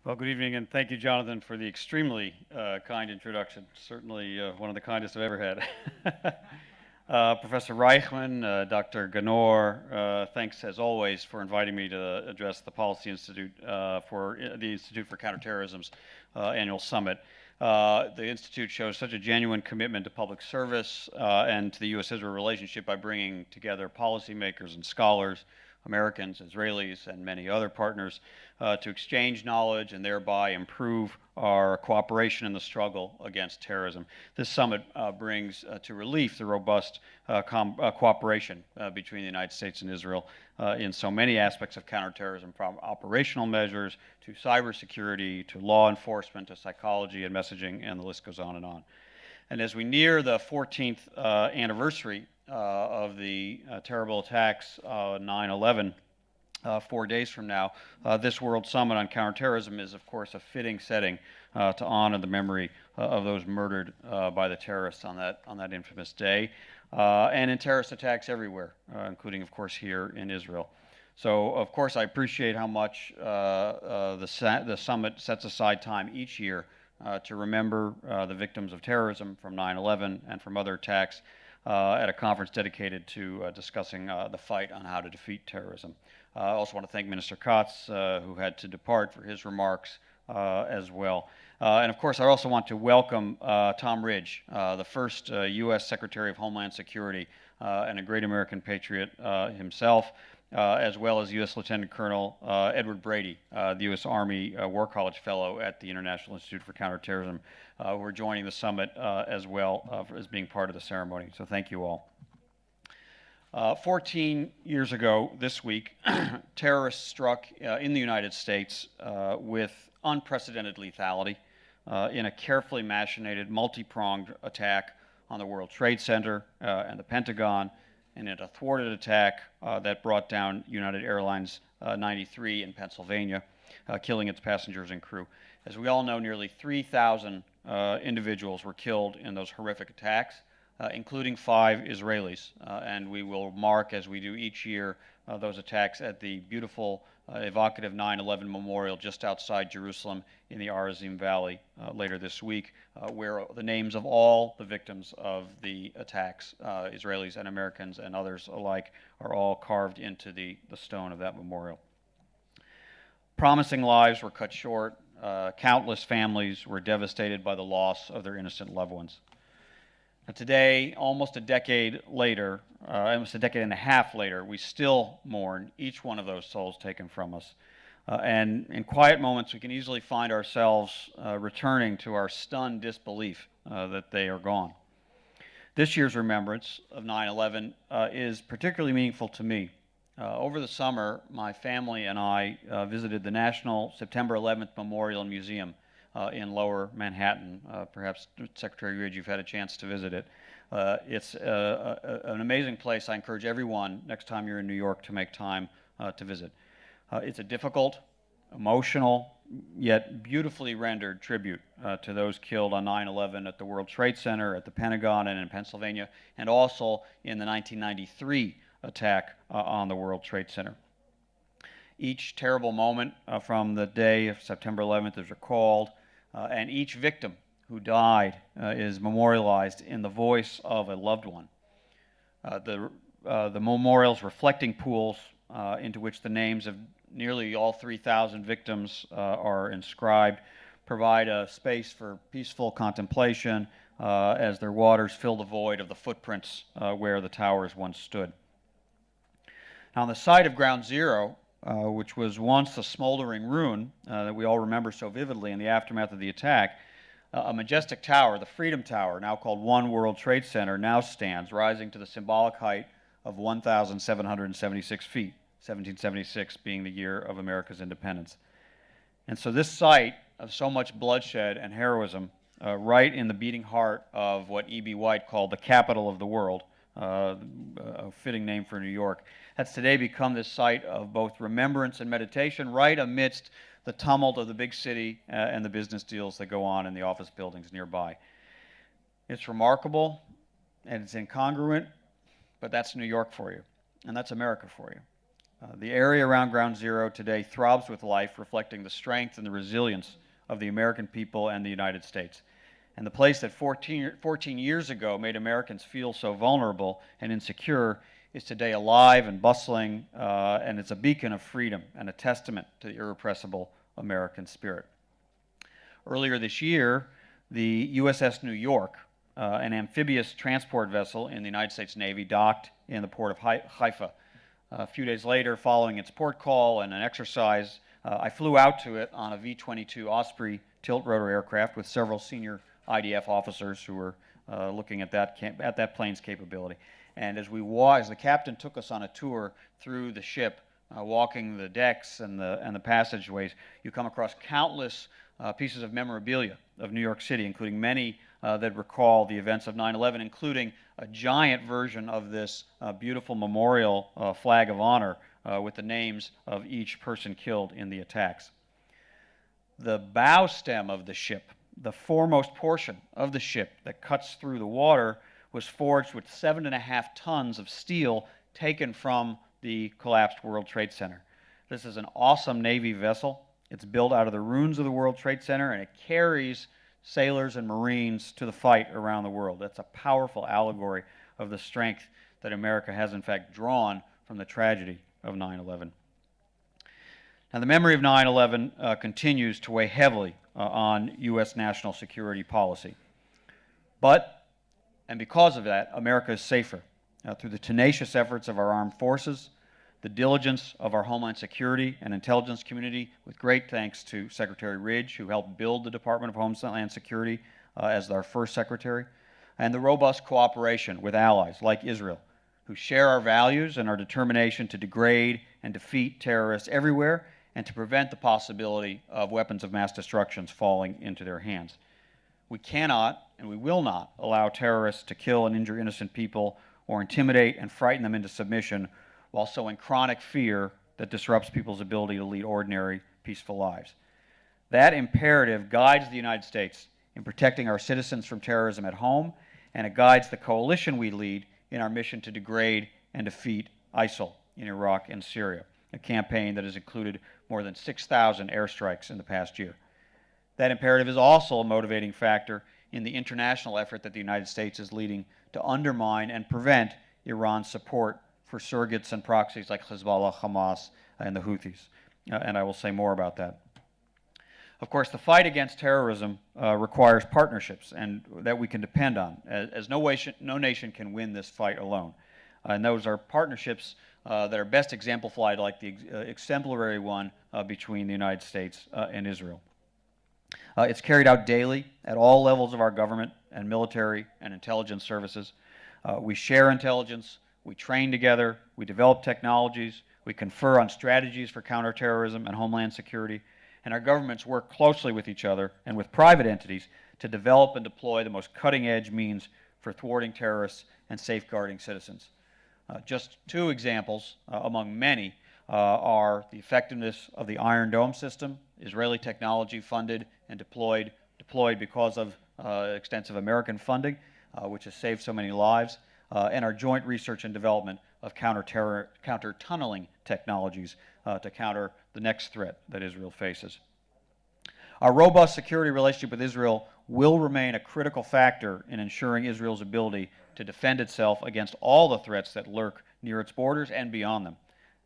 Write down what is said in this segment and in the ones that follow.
Well, good evening, and thank you, Jonathan, for the extremely kind introduction. Certainly one of the kindest I've ever had. Professor Reichman, Dr. Ganor, thanks as always for inviting me to address the Policy Institute for the Institute for Counterterrorism's annual summit. The Institute shows such a genuine commitment to public service and to the U.S.-Israel relationship by bringing together policymakers and scholars, Americans, Israelis, and many other partners to exchange knowledge and thereby improve our cooperation in the struggle against terrorism. This summit brings to relief the robust cooperation between the United States and Israel in so many aspects of counterterrorism, from operational measures to cybersecurity to law enforcement to psychology and messaging, and the list goes on and on. And as we near the 14th anniversary of the terrible attacks 9/11, 4 days from now, this World Summit on Counterterrorism is, of course, a fitting setting to honor the memory of those murdered by the terrorists on that infamous day, and in terrorist attacks everywhere, including, of course, here in Israel. So, of course, I appreciate how much the summit sets aside time each year to remember the victims of terrorism from 9/11 and from other attacks at a conference dedicated to discussing the fight on how to defeat terrorism. I also want to thank Minister Katz, who had to depart, for his remarks as well. And of course, I also want to welcome Tom Ridge, the first U.S. Secretary of Homeland Security and a great American patriot himself, as well as U.S. Lieutenant Colonel Edward Brady, the U.S. Army War College Fellow at the International Institute for Counterterrorism, who are joining the summit as well as being part of the ceremony. So thank you all. 14 years ago this week, terrorists struck in the United States with unprecedented lethality in a carefully machinated, multi-pronged attack on the World Trade Center and the Pentagon, and in a thwarted attack that brought down United Airlines 93 in Pennsylvania, killing its passengers and crew. As we all know, nearly 3,000 individuals were killed in those horrific attacks, including 5 Israelis. And we will mark, as we do each year, those attacks at the beautiful, evocative 9/11 memorial just outside Jerusalem in the Arazim Valley later this week, where the names of all the victims of the attacks, Israelis and Americans and others alike, are all carved into the stone of that memorial. Promising lives were cut short. Countless families were devastated by the loss of their innocent loved ones. Today, almost a decade and a half later, we still mourn each one of those souls taken from us. And in quiet moments, we can easily find ourselves returning to our stunned disbelief that they are gone. This year's remembrance of 9/11 is particularly meaningful to me. Over the summer, my family and I visited the National September 11th Memorial and Museum in Lower Manhattan. Perhaps, Secretary Ridge, you've had a chance to visit it. It's an amazing place. I encourage everyone, next time you're in New York, to make time to visit. It's a difficult, emotional, yet beautifully rendered tribute to those killed on 9/11 at the World Trade Center, at the Pentagon, and in Pennsylvania, and also in the 1993 attack on the World Trade Center. Each terrible moment from the day of September 11th is recalled, and each victim who died is memorialized in the voice of a loved one. The memorial's reflecting pools into which the names of nearly all 3,000 victims are inscribed provide a space for peaceful contemplation as their waters fill the void of the footprints where the towers once stood. Now, on the site of Ground Zero, which was once a smoldering ruin that we all remember so vividly in the aftermath of the attack, a majestic tower, the Freedom Tower, now called One World Trade Center, now stands, rising to the symbolic height of 1,776 feet, 1776 being the year of America's independence. And so this site of so much bloodshed and heroism, right in the beating heart of what E.B. White called the capital of the world, a fitting name for New York, has today become this site of both remembrance and meditation, right amidst the tumult of the big city and the business deals that go on in the office buildings nearby. It's remarkable and it's incongruent, but that's New York for you, and that's America for you. The area around Ground Zero today throbs with life, reflecting the strength and the resilience of the American people and the United States. And the place that 14 years ago made Americans feel so vulnerable and insecure is today alive and bustling, and it's a beacon of freedom and a testament to the irrepressible American spirit. Earlier this year, the USS New York, an amphibious transport vessel in the United States Navy, docked in the port of Haifa. A few days later, following its port call and an exercise, I flew out to it on a V-22 Osprey tilt-rotor aircraft with several senior IDF officers who were looking at that plane's capability. And as the captain took us on a tour through the ship, walking the decks and the passageways, you come across countless pieces of memorabilia of New York City, including many that recall the events of 9/11, including a giant version of this beautiful memorial flag of honor with the names of each person killed in the attacks. The bow stem of the ship, the foremost portion of the ship that cuts through the water, was forged with 7.5 tons of steel taken from the collapsed World Trade Center. This is an awesome Navy vessel. It's built out of the ruins of the World Trade Center, and it carries sailors and Marines to the fight around the world. That's a powerful allegory of the strength that America has in fact drawn from the tragedy of 9/11. Now, the memory of 9/11 continues to weigh heavily on U.S. national security policy. But, and because of that, America is safer through the tenacious efforts of our armed forces, the diligence of our Homeland Security and intelligence community, with great thanks to Secretary Ridge, who helped build the Department of Homeland Security as our first secretary, and the robust cooperation with allies like Israel, who share our values and our determination to degrade and defeat terrorists everywhere and to prevent the possibility of weapons of mass destruction falling into their hands. We cannot and we will not allow terrorists to kill and injure innocent people or intimidate and frighten them into submission while sowing chronic fear that disrupts people's ability to lead ordinary, peaceful lives. That imperative guides the United States in protecting our citizens from terrorism at home, and it guides the coalition we lead in our mission to degrade and defeat ISIL in Iraq and Syria, a campaign that has included more than 6,000 airstrikes in the past year. That imperative is also a motivating factor in the international effort that the United States is leading to undermine and prevent Iran's support for surrogates and proxies like Hezbollah, Hamas, and the Houthis. And I will say more about that. Of course, the fight against terrorism requires partnerships and that we can depend on, as no nation can win this fight alone. And those are partnerships that are best exemplified like the exemplary one between the United States and Israel. It's carried out daily at all levels of our government and military and intelligence services. We share intelligence, we train together, we develop technologies, we confer on strategies for counterterrorism and homeland security, and our governments work closely with each other and with private entities to develop and deploy the most cutting-edge means for thwarting terrorists and safeguarding citizens. Just two examples among many are the effectiveness of the Iron Dome system, Israeli technology funded and deployed because of extensive American funding, which has saved so many lives, and our joint research and development of counter-tunneling technologies to counter the next threat that Israel faces. Our robust security relationship with Israel will remain a critical factor in ensuring Israel's ability to defend itself against all the threats that lurk near its borders and beyond them.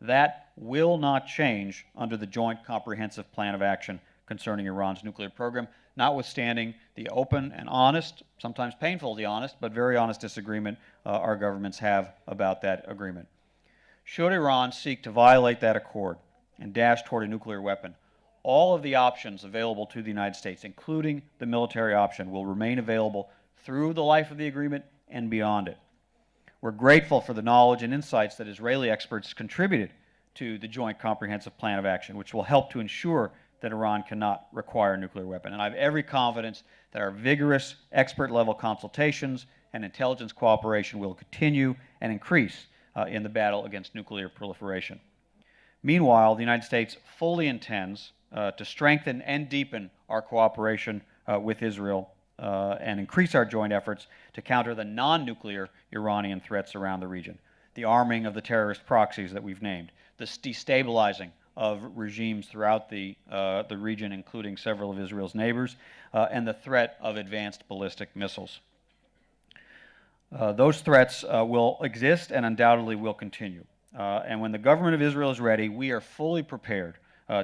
That will not change under the Joint Comprehensive Plan of Action concerning Iran's nuclear program, notwithstanding the open and honest, sometimes painfully honest, but very honest disagreement our governments have about that agreement. Should Iran seek to violate that accord and dash toward a nuclear weapon, all of the options available to the United States, including the military option, will remain available through the life of the agreement and beyond it. We're grateful for the knowledge and insights that Israeli experts contributed to the Joint Comprehensive Plan of Action, which will help to ensure that Iran cannot require a nuclear weapon. And I have every confidence that our vigorous expert-level consultations and intelligence cooperation will continue and increase in the battle against nuclear proliferation. Meanwhile, the United States fully intends to strengthen and deepen our cooperation with Israel and increase our joint efforts to counter the non-nuclear Iranian threats around the region, the arming of the terrorist proxies that we've named, the destabilizing of regimes throughout the region, including several of Israel's neighbors, and the threat of advanced ballistic missiles. Those threats will exist and undoubtedly will continue. And when the government of Israel is ready, we are fully prepared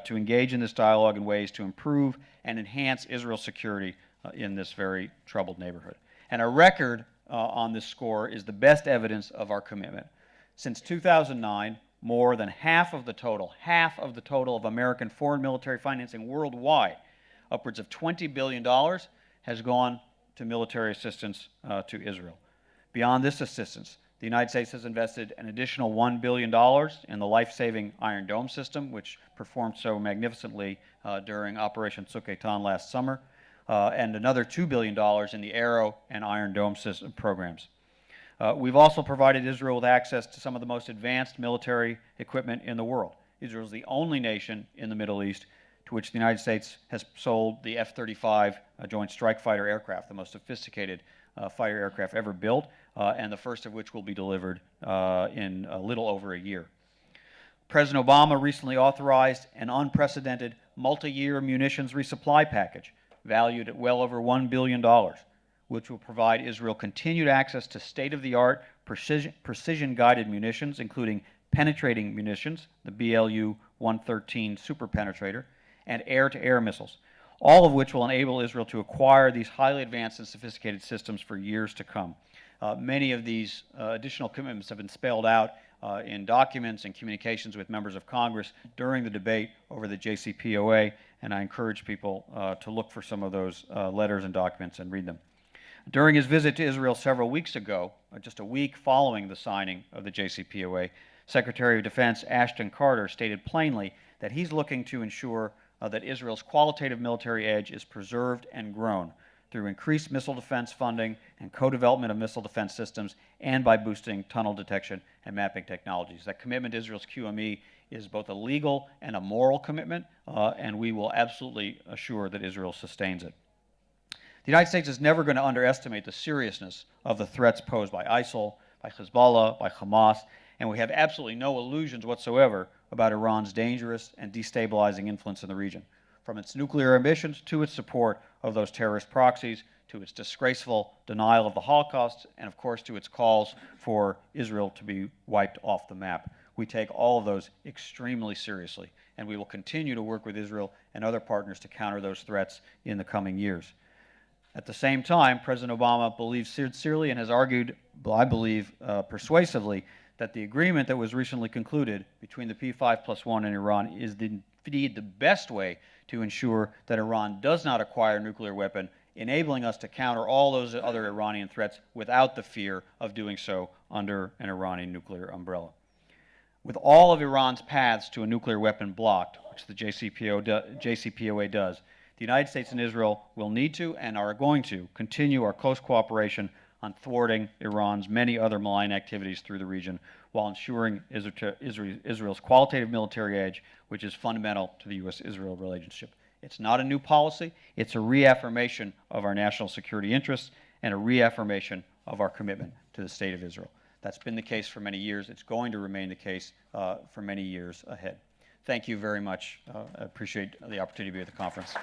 to engage in this dialogue in ways to improve and enhance Israel's security in this very troubled neighborhood. And our record on this score is the best evidence of our commitment. Since 2009, more than half of the total of American foreign military financing worldwide, upwards of $20 billion, has gone to military assistance to Israel. Beyond this assistance, the United States has invested an additional $1 billion in the life-saving Iron Dome system, which performed so magnificently during Operation Tzuk Eitan last summer, and another $2 billion in the Arrow and Iron Dome system programs. We've also provided Israel with access to some of the most advanced military equipment in the world. Israel is the only nation in the Middle East to which the United States has sold the F-35 Joint Strike Fighter aircraft, the most sophisticated fighter aircraft ever built, and the first of which will be delivered in a little over a year. President Obama recently authorized an unprecedented multi-year munitions resupply package valued at well over $1 billion, which will provide Israel continued access to state-of-the-art precision-guided munitions, including penetrating munitions, the BLU-113 super penetrator, and air-to-air missiles, all of which will enable Israel to acquire these highly advanced and sophisticated systems for years to come. Many of these additional commitments have been spelled out in documents and communications with members of Congress during the debate over the JCPOA, and I encourage people to look for some of those letters and documents and read them. During his visit to Israel several weeks ago, just a week following the signing of the JCPOA, Secretary of Defense Ashton Carter stated plainly that he's looking to ensure that Israel's qualitative military edge is preserved and grown through increased missile defense funding and co-development of missile defense systems, and by boosting tunnel detection and mapping technologies. That commitment to Israel's QME is both a legal and a moral commitment, and we will absolutely assure that Israel sustains it. The United States is never going to underestimate the seriousness of the threats posed by ISIL, by Hezbollah, by Hamas, and we have absolutely no illusions whatsoever about Iran's dangerous and destabilizing influence in the region, from its nuclear ambitions to its support of those terrorist proxies, to its disgraceful denial of the Holocaust, and of course to its calls for Israel to be wiped off the map. We take all of those extremely seriously, and we will continue to work with Israel and other partners to counter those threats in the coming years. At the same time, President Obama believes sincerely and has argued, I believe, persuasively, that the agreement that was recently concluded between the P5+1 and Iran is indeed the best way to ensure that Iran does not acquire a nuclear weapon, enabling us to counter all those other Iranian threats without the fear of doing so under an Iranian nuclear umbrella. With all of Iran's paths to a nuclear weapon blocked, which the JCPOA does, the United States and Israel will need to and are going to continue our close cooperation on thwarting Iran's many other malign activities through the region, while ensuring Israel's qualitative military edge, which is fundamental to the U.S.-Israel relationship. It's not a new policy. It's a reaffirmation of our national security interests and a reaffirmation of our commitment to the State of Israel. That's been the case for many years. It's going to remain the case for many years ahead. Thank you very much. I appreciate the opportunity to be at the conference.